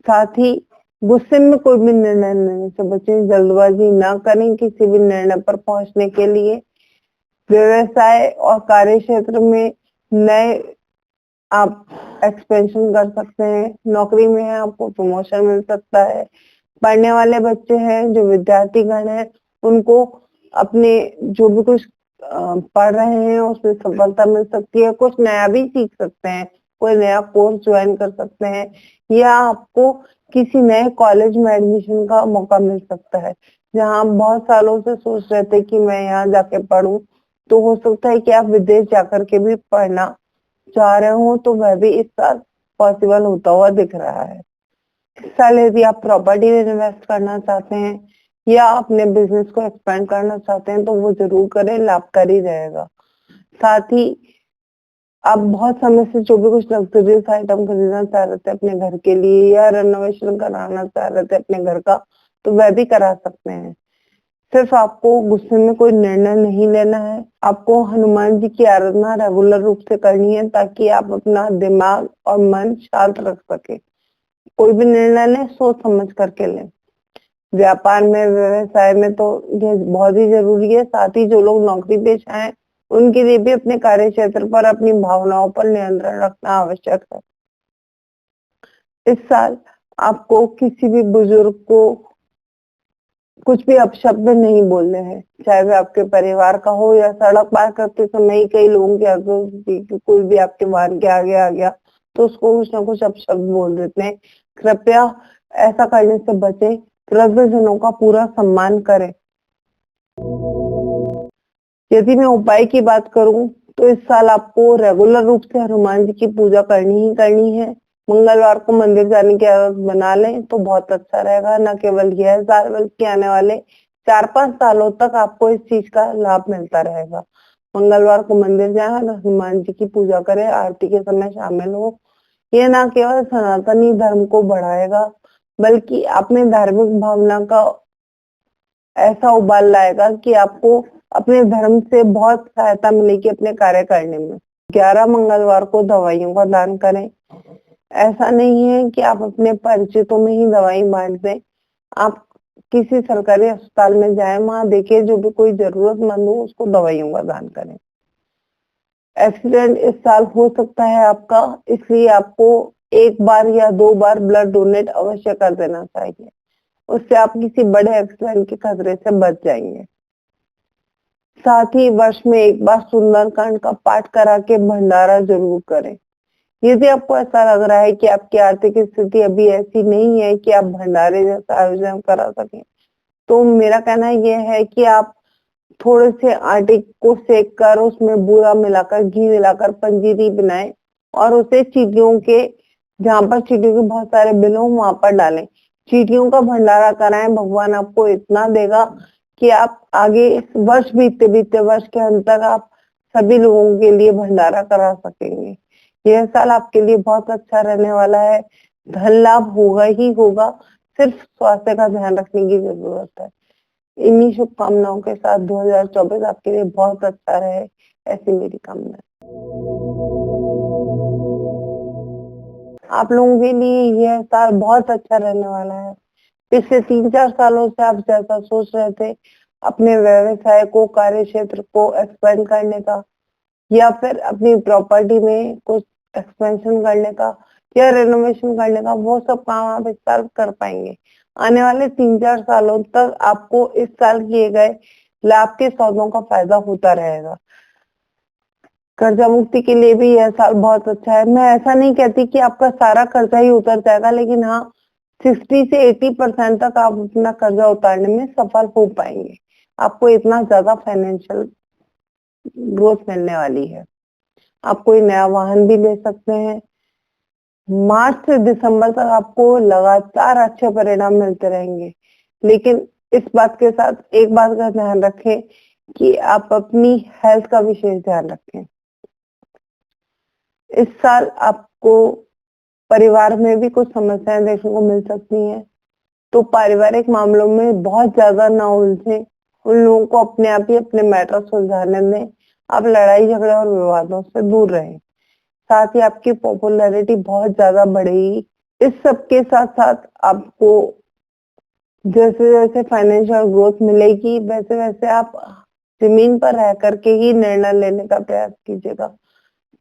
S1: साथ ही गुस्से में कोई भी निर्णय लेने से बचें, जल्दबाजी ना करें किसी भी निर्णय पर पहुंचने के लिए। व्यवसाय और कार्य क्षेत्र में नए आप एक्सपेंशन कर सकते हैं, नौकरी में है आपको प्रमोशन मिल सकता है। पढ़ने वाले बच्चे हैं, जो विद्यार्थीगण हैं, उनको अपने जो भी कुछ पढ़ रहे हैं उसमें सफलता मिल सकती है। कुछ नया भी सीख सकते हैं, कोई नया कोर्स ज्वाइन कर सकते हैं, या आपको किसी नए कॉलेज में एडमिशन का मौका मिल सकता है, जहां बहुत सालों से सोच रहे थे कि मैं यहाँ जाके पढूं, तो हो सकता है कि आप विदेश जाकर के भी पढ़ना चाह रहे हो, तो वह भी इस साल पॉसिबल होता हुआ दिख रहा है। इस साल यदि आप प्रॉपर्टी में इन्वेस्ट करना चाहते हैं या अपने बिजनेस को एक्सपेंड करना चाहते हैं तो वो जरूर करें, लाभकारी रहेगा। साथ ही आप बहुत समय से जो भी कुछ लग्जरियस आइटम खरीदना चाह रहे थे अपने घर के लिए, या रेनोवेशन कराना चाह रहे थे अपने घर का, तो वह भी करा सकते हैं। सिर्फ आपको गुस्से में कोई निर्णय नहीं लेना है, आपको हनुमान जी की आराधना रेगुलर रूप से करनी है, ताकि आप अपना दिमाग और मन शांत रख सके। कोई भी निर्णय लें सोच समझ करके लें। व्यापार में, व्यवसाय में तो ये बहुत ही जरूरी है। साथ ही जो लोग नौकरी पेशा हैं उनके लिए भी अपने कार्य क्षेत्र पर अपनी भावनाओं पर नियंत्रण रखना आवश्यक है। इस साल आपको किसी भी बुजुर्ग को कुछ भी अपशब्द नहीं बोलने हैं, चाहे वह आपके परिवार का हो या सड़क पार करते समय ही कई लोगों के आगे कोई भी आपके वाहन के आगे आ गया तो उसको कुछ ना कुछ अपशब्द बोल देते हैं। कृपया ऐसा करने से बचें, वृद्धजनों का पूरा सम्मान करें। यदि मैं उपाय की बात करूं तो इस साल आपको रेगुलर रूप से हनुमान जी की पूजा करनी ही करनी है। मंगलवार को मंदिर जाने की आदत बना लें तो बहुत अच्छा रहेगा। न केवल यह साल बल्कि आने वाले 4-5 सालों तक आपको इस चीज का लाभ मिलता रहेगा। मंगलवार को मंदिर जाएं और हनुमान जी की पूजा करें, आरती के समय शामिल हो। यह न केवल सनातनी धर्म को बढ़ाएगा बल्कि अपने धार्मिक भावना का ऐसा उबाल लाएगा कि आपको अपने धर्म से बहुत सहायता मिलेगी अपने कार्य करने में। 11 मंगलवार को दवाइयों का दान करें। ऐसा नहीं है कि आप अपने परिचितों में ही दवाई बांट दें। आप किसी सरकारी अस्पताल में जाएं, वहां देखिए जो भी कोई जरूरतमंद हो उसको दवाइयों का दान करें। एक्सीडेंट इस साल हो सकता है आपका, इसलिए आपको 1 बार या 2 बार ब्लड डोनेट अवश्य कर देना चाहिए। उससे आप किसी बड़े एक्सीडेंट के खतरे से बच जाएंगे। साथ ही वर्ष में 1 बार सुंदरकांड का पाठ करा के भंडारा जरूर करें। यदि आपको ऐसा लग रहा है कि आपकी आर्थिक स्थिति अभी ऐसी नहीं है कि आप भंडारे जैसा आयोजन करा सकें, तो मेरा कहना यह है कि आप थोड़े से आटे को सेक कर उसमें बूरा मिलाकर, घी मिलाकर पंजीरी बनाएं और उसे चींटियों के, जहां पर चींटियों के बहुत सारे बिल हो वहां पर डालें। चींटियों का भंडारा कराएं, भगवान आपको इतना देगा कि आप आगे इस वर्ष बीतते बीतते वर्ष के अंत तक आप सभी लोगों के लिए भंडारा करा सकेंगे। यह साल आपके लिए बहुत अच्छा रहने वाला है। धन लाभ होगा ही होगा, सिर्फ स्वास्थ्य का ध्यान रखने की जरूरत है। इन्हीं शुभकामनाओं के साथ 2024 आपके लिए बहुत अच्छा रहे, ऐसी मेरी कामना है। आप लोगों के लिए यह साल बहुत अच्छा रहने वाला है। पिछले 3-4 सालों से आप जैसा सोच रहे थे अपने व्यवसाय को, कार्य क्षेत्र को एक्सपेंड करने का, या फिर अपनी प्रॉपर्टी में कुछ एक्सपेंशन करने का या रेनोवेशन करने का, वो सब काम आप इस साल कर पाएंगे। आने वाले 3-4 सालों तक आपको इस साल किए गए लाभ के सौदों का फायदा होता रहेगा। कर्जा मुक्ति के लिए भी यह साल बहुत अच्छा है। मैं ऐसा नहीं कहती कि आपका सारा कर्जा ही उतर जाएगा, लेकिन हाँ 60 से 80% तक आप अपना कर्जा उतारने में सफल हो पाएंगे। आपको इतना ज्यादा फाइनेंशियल ग्रोथ मिलने वाली है। आप कोई नया वाहन भी ले सकते हैं। मार्च से दिसंबर तक आपको लगातार अच्छे परिणाम मिलते रहेंगे, लेकिन इस बात के साथ एक बात का ध्यान रखें कि आप अपनी हेल्थ का विशेष ध्यान रखें। इस साल आपको परिवार में भी कुछ समस्याएं देखने को मिल सकती हैं, तो पारिवारिक मामलों में बहुत ज्यादा ना उलझें। उन लोगों को अपने आप ही अपने मैटर सुलझाने दें। आप लड़ाई झगड़े और विवादों से दूर रहें। साथ ही आपकी पॉपुलैरिटी बहुत ज्यादा बढ़ेगी। इस सब के साथ साथ आपको जैसे जैसे फाइनेंशियल ग्रोथ मिलेगी, वैसे वैसे आप जमीन पर रह करके ही निर्णय लेने का प्रयास कीजिएगा,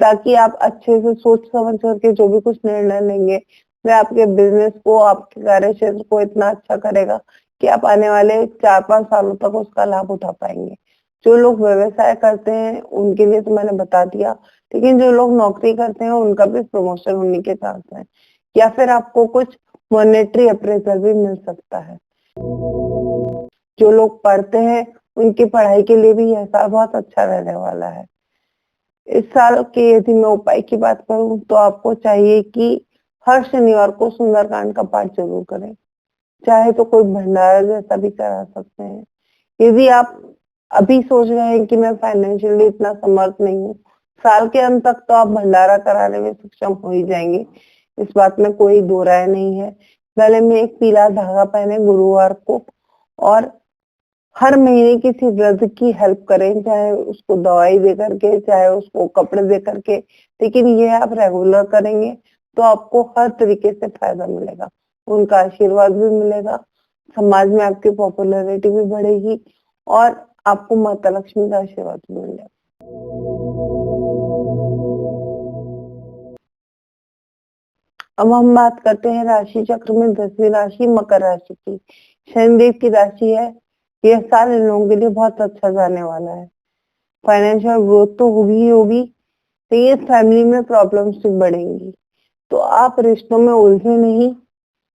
S1: ताकि आप अच्छे से सोच समझ करके जो भी कुछ निर्णय लेंगे वह आपके बिजनेस को, आपके कार्य क्षेत्र को इतना अच्छा करेगा कि आप आने वाले 4-5 सालों तक उसका लाभ उठा पाएंगे। जो लोग व्यवसाय करते हैं उनके लिए तो मैंने बता दिया, लेकिन जो लोग नौकरी करते हैं उनका भी प्रमोशन होने के चांस है, या फिर आपको कुछ मॉनेटरी अप्रेजल भी मिल सकता है। जो लोग पढ़ते हैं उनकी पढ़ाई के लिए भी यह साल बहुत अच्छा रहने वाला है। इस साल के यदि मैं उपाय की बात करूं तो आपको चाहिए कि हर शनिवार को सुंदरकांड का पाठ जरूर करें। चाहे तो कोई भंडारा जैसा भी करा सकते हैं। यदि आप अभी सोच रहे हैं कि मैं फाइनेंशियली इतना समर्थ नहीं हूँ, साल के अंत तक तो आप भंडारा कराने में सक्षम हो ही जाएंगे, इस बात में कोई दो राय नहीं है। गले में एक पीला धागा पहने गुरुवार को, और हर महीने किसी वृद्ध की हेल्प करें, चाहे उसको दवाई दे करके, चाहे उसको कपड़े दे करके, लेकिन ये आप रेगुलर करेंगे तो आपको हर तरीके से फायदा मिलेगा। उनका आशीर्वाद भी मिलेगा, समाज में आपकी पॉपुलैरिटी भी बढ़ेगी और आपको माता लक्ष्मी का आशीर्वाद भी मिलेगा। अब हम बात करते हैं राशि चक्र में 10वीं राशि मकर राशि की। शनिदेव की राशि है। यह साल इन लोगों के लिए बहुत अच्छा जाने वाला है। फाइनेंशियल ग्रोथ तो होगी ही होगी, लेकिन फैमिली में प्रॉब्लम्स भी बढ़ेंगी, तो आप रिश्तों में उलझे नहीं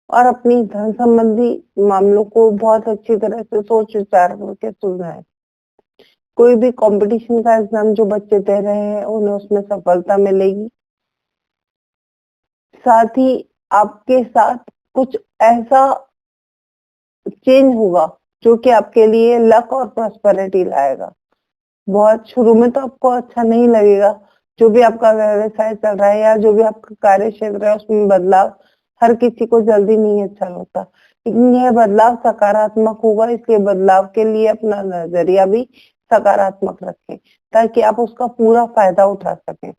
S1: और अपनी धन संबंधी मामलों को बहुत अच्छी तरह से सोच विचार करके सुलझाएं। कोई भी कंपटीशन का एग्जाम जो बच्चे दे रहे हैं उन्हें उसमें सफलता मिलेगी। साथ ही आपके साथ कुछ ऐसा चेंज होगा जो कि आपके लिए लक और प्रॉस्पेरिटी लाएगा। बहुत शुरू में तो आपको अच्छा नहीं लगेगा, जो भी आपका व्यवसाय चल रहा है या जो भी आपका कार्य क्षेत्र है उसमें बदलाव हर किसी को जल्दी नहीं अच्छा लगता, लेकिन यह बदलाव सकारात्मक होगा। इसलिए बदलाव के लिए अपना नजरिया भी सकारात्मक रखें ताकि आप उसका पूरा फायदा उठा सकें।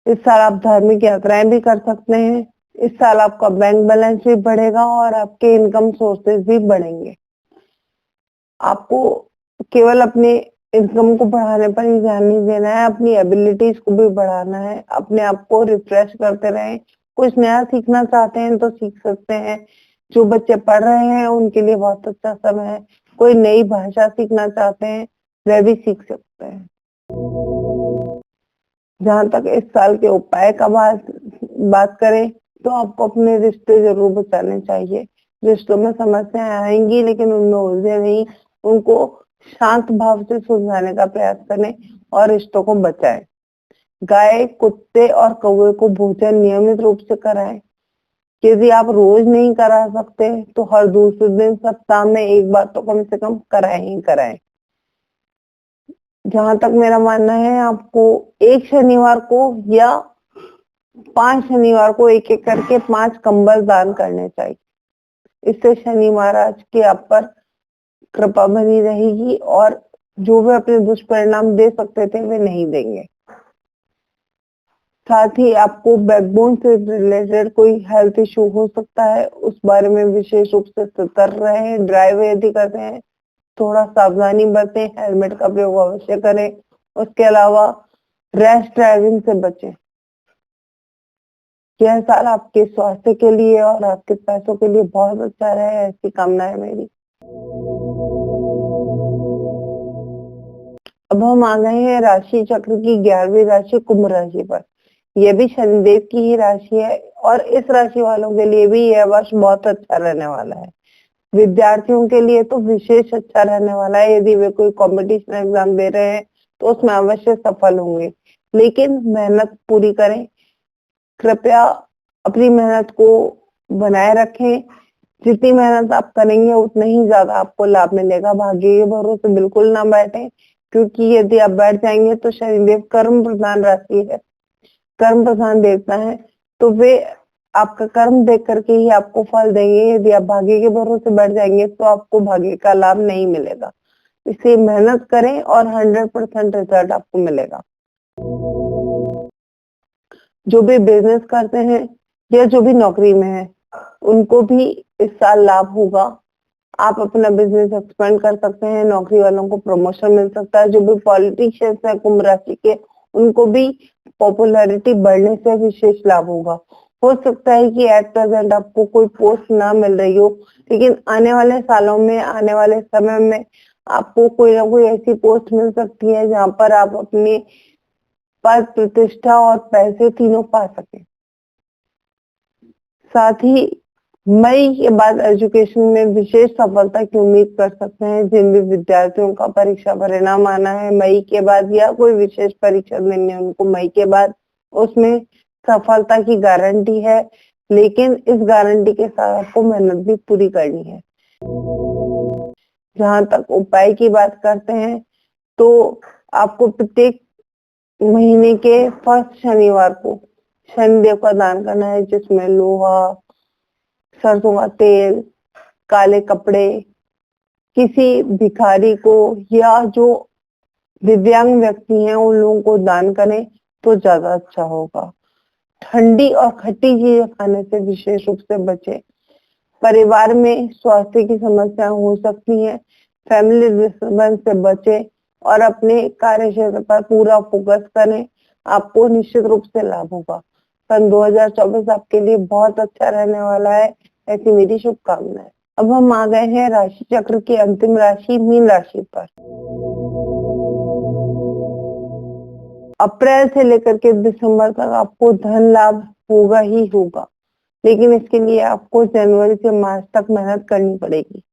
S1: इस साल आप धार्मिक यात्राएं भी कर सकते हैं। इस साल आपका बैंक बैलेंस भी बढ़ेगा और आपके इनकम सोर्सेज भी बढ़ेंगे। आपको केवल अपने इनकम को बढ़ाने पर ही ध्यान नहीं देना है, अपनी एबिलिटीज को भी बढ़ाना है। अपने आप को रिफ्रेश करते रहें। कुछ नया सीखना चाहते हैं तो सीख सकते हैं। जो बच्चे पढ़ रहे हैं उनके लिए बहुत अच्छा समय है। कोई नई भाषा सीखना चाहते हैं वह भी सीख सकते हैं। जहां तक इस साल के उपाय का बात करें तो आपको अपने रिश्ते जरूर बचाने चाहिए। रिश्तों में समस्याएं आएंगी लेकिन उनमें उलझे नहीं, उनको शांत भाव से सुलझाने का प्रयास करें और रिश्तों को बचाएं। गाय, कुत्ते और कौवे को भोजन नियमित रूप से कराएं। यदि आप रोज नहीं करा सकते तो हर दूसरे दिन सप्ताह में एक बार तो कम से कम कराएं ही कराएं। जहां तक मेरा मानना है, आपको एक शनिवार को या 5 शनिवार को एक एक करके 5 कंबल दान करने चाहिए। इससे शनि महाराज की आप पर कृपा बनी रहेगी और जो वे अपने दुष्परिणाम दे सकते थे वे नहीं देंगे। साथ ही आपको बैकबोन से रिलेटेड कोई हेल्थ इशू हो सकता है, उस बारे में विशेष रूप से सतर्क रहें। ड्राइव यदि करते हैं थोड़ा सावधानी बरतें, हेलमेट का प्रयोग अवश्य करें। उसके अलावा रैश ड्राइविंग से बचें। यह साल आपके स्वास्थ्य के लिए और आपके पैसों के लिए बहुत अच्छा रहे, ऐसी कामना है मेरी। अब हम आ गए हैं राशि चक्र की 11वीं राशि कुंभ राशि पर। यह भी शनिदेव की ही राशि है और इस राशि वालों के लिए भी यह वर्ष बहुत अच्छा रहने वाला है। विद्यार्थियों के लिए तो विशेष अच्छा रहने वाला है। यदि वे कोई कंपटीशन एग्जाम दे रहे हैं तो उसमें अवश्य सफल होंगे, लेकिन मेहनत पूरी करें। कृपया अपनी मेहनत को बनाए रखें। जितनी मेहनत आप करेंगे उतना ही ज्यादा आपको लाभ मिलेगा। भाग्य के भरोसे बिल्कुल ना बैठे, क्योंकि यदि आप बैठ जाएंगे तो शनिदेव कर्म प्रधान राशि है, कर्म प्रधान देवता है, तो वे आपका कर्म देख करके ही आपको फल देंगे। यदि आप भाग्य के भरोसे बैठ जाएंगे तो आपको भाग्य का लाभ नहीं मिलेगा। इसलिए मेहनत करें और 100% रिजल्ट आपको मिलेगा। जो भी बिजनेस करते हैं या जो भी नौकरी में है उनको भी इस साल लाभ होगा। आप अपना बिजनेस एक्सपेंड कर सकते हैं, नौकरी वालों को प्रमोशन मिल सकता है। जो भी पॉलिटिशियंस है कुंभ राशि के, उनको भी पॉपुलैरिटी बढ़ने से विशेष लाभ होगा। हो सकता है कि एट प्रेजेंट आपको कोई पोस्ट ना मिल रही हो, लेकिन आने वाले सालों में, आने वाले समय में आपको कोई ना कोई ऐसी पोस्ट मिल सकती है जहां पर आप अपने पद, प्रतिष्ठा और पैसे तीनों पा सके। साथ ही मई के बाद एजुकेशन में विशेष सफलता की उम्मीद कर सकते हैं। जिन भी विद्यार्थियों का परीक्षा परिणाम आना है मई के बाद या कोई विशेष परीक्षा देनी है उनको मई के बाद, उसमें सफलता की गारंटी है, लेकिन इस गारंटी के साथ आपको मेहनत भी पूरी करनी है। जहां तक उपाय की बात करते हैं तो आपको प्रत्येक महीने के फर्स्ट शनिवार को शनिदेव का दान करना है, जिसमें लोहा, सरसों का तेल, काले कपड़े किसी भिखारी को या जो दिव्यांग व्यक्ति हैं उन लोगों को दान करें तो ज्यादा अच्छा होगा। ठंडी और खट्टी चीजें खाने से विशेष रूप से बचें। परिवार में स्वास्थ्य की समस्या हो सकती है, फैमिली डिस्टर्बेंस से बचें और अपने कार्य क्षेत्र पर पूरा फोकस करें। आपको निश्चित रूप से लाभ होगा। सन 2024 आपके लिए बहुत अच्छा रहने वाला है, ऐसी मेरी शुभकामना है। अब हम आ गए हैं राशि चक्र की अंतिम राशि मीन राशि पर। अप्रैल से लेकर के दिसंबर तक आपको धन लाभ होगा ही होगा, लेकिन इसके लिए आपको जनवरी से मार्च तक मेहनत करनी पड़ेगी।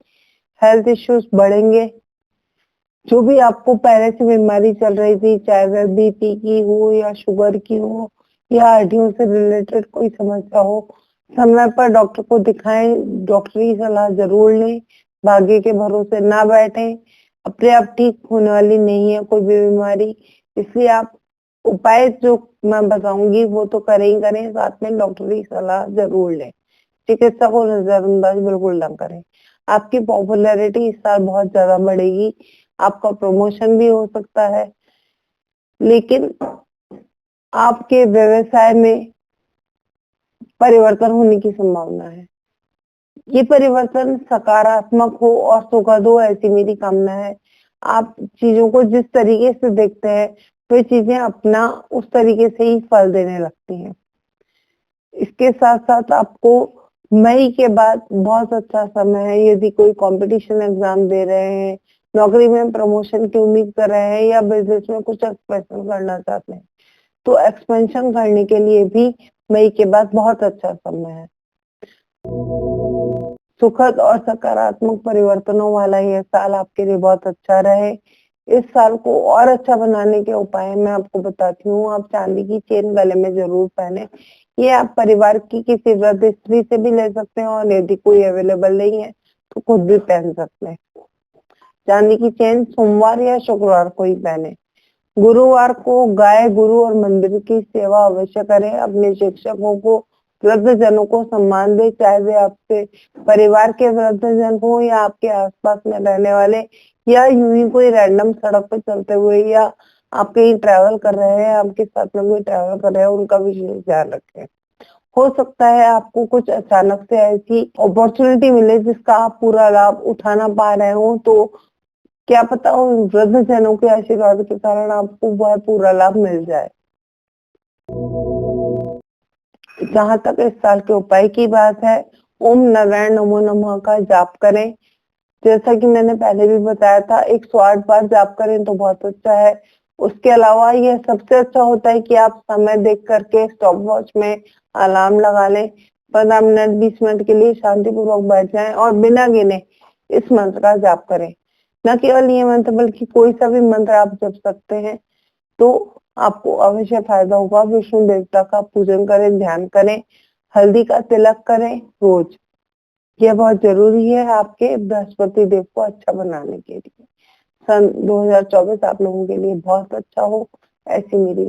S1: हेल्थ इश्यूज बढ़ेंगे। जो भी आपको पहले से बीमारी चल रही थी, चाहे वह बीपी की हो या शुगर की हो या हड्डियों से रिलेटेड कोई समस्या हो, समय पर डॉक्टर को दिखाएं। डॉक्टरी सलाह जरूर लें। भाग्य के भरोसे ना बैठें। अपने आप ठीक होने वाली नहीं है कोई भी बीमारी, इसलिए आप उपाय जो मैं बताऊंगी वो तो करें ही करें, साथ में डॉक्टरी सलाह जरूर लें। चिकित्सा को नजरअंदाज बिल्कुल ना करें। आपकी पॉपुलैरिटी इस साल बहुत ज्यादा बढ़ेगी। आपका प्रमोशन भी हो सकता है, लेकिन आपके व्यवसाय में परिवर्तन होने की संभावना है। ये परिवर्तन सकारात्मक हो और सुखद हो, ऐसी मेरी कामना है। आप चीजों को जिस तरीके से देखते हैं वे चीजें अपना उस तरीके से ही फल देने लगती हैं। इसके साथ साथ आपको मई के बाद बहुत अच्छा समय है। यदि कोई कंपटीशन एग्जाम दे रहे हैं, नौकरी में प्रमोशन की उम्मीद कर रहे हैं या बिजनेस में कुछ एक्सपेंशन करना चाहते हैं, तो एक्सपेंशन करने के लिए भी मई के बाद बहुत अच्छा समय है। सुखद और सकारात्मक परिवर्तनों वाला यह साल आपके लिए बहुत अच्छा रहे। इस साल को और अच्छा बनाने के उपाय मैं आपको बताती हूँ। आप चांदी की चेन गले में जरूर पहने। ये आप परिवार की किसी वृद्ध स्त्री से भी ले सकते हैं और यदि कोई अवेलेबल नहीं है तो खुद भी पहन सकते हैं। चांदी की चेन सोमवार या शुक्रवार को ही पहने। गुरुवार को गाय, गुरु और मंदिर की सेवा अवश्य करें। अपने शिक्षकों को, वृद्ध जनों को सम्मान दें, चाहे वे आपके परिवार के वृद्ध जन हो या आपके आसपास में रहने वाले या यूं ही कोई रैंडम सड़क पर चलते हुए या आप कहीं ट्रैवल कर रहे हैं, आपके साथ में कोई ट्रैवल कर रहे हैं, उनका विशेष ध्यान रखें। हो सकता है आपको कुछ अचानक से ऐसी अपॉर्चुनिटी मिले जिसका आप पूरा लाभ उठा ना पा रहे हो, तो क्या पता उन वृद्ध जनों के आशीर्वाद के कारण आपको वह पूरा लाभ मिल जाए। जहां तक इस साल के उपाय की बात है, ओम नारायण नमो नमः का जाप करें। जैसा कि मैंने पहले भी बताया था, 108 बार जाप करें तो बहुत अच्छा है। उसके अलावा यह सबसे अच्छा होता है कि आप समय देख करके स्टॉप वॉच में अलार्म लगा लें। 15 मिनट 20 मिनट के लिए शांतिपूर्वक बैठ जाएं और बिना गिने इस मंत्र का जाप करें। न केवल ये मंत्र बल्कि कोई सा भी मंत्र आप जप सकते हैं तो आपको अवश्य फायदा होगा। विष्णु देवता का पूजन करें, ध्यान करें, हल्दी का तिलक करें रोज। यह बहुत जरूरी है आपके बृहस्पति देव को अच्छा बनाने के लिए। सन 2024 आप लोगों के लिए बहुत अच्छा हो, ऐसी मेरी